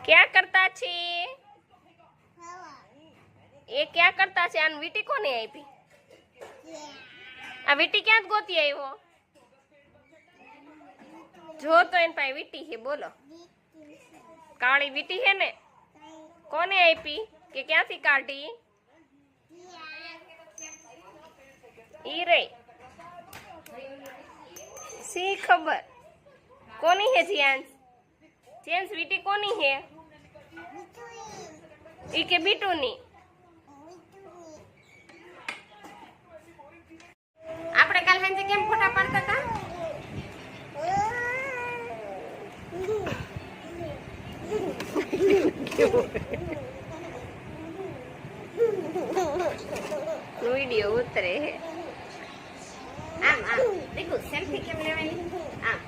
क्या करता छे? ये क्या करता छे? आन वीटी कोने आपी? आ वीटी क्या गोती आव्यो? जो तो एन पासे वीटी है, बोलो। काली वीटी है ने? कोने आपी के क्यांथी काढी? ई रे सी खबर कोनी है जेंस? जेंस वीटी कोनी है? ई के बीटू नी? આપણે કાલ સાંજે કેમ ફોટા પાડતા હતા?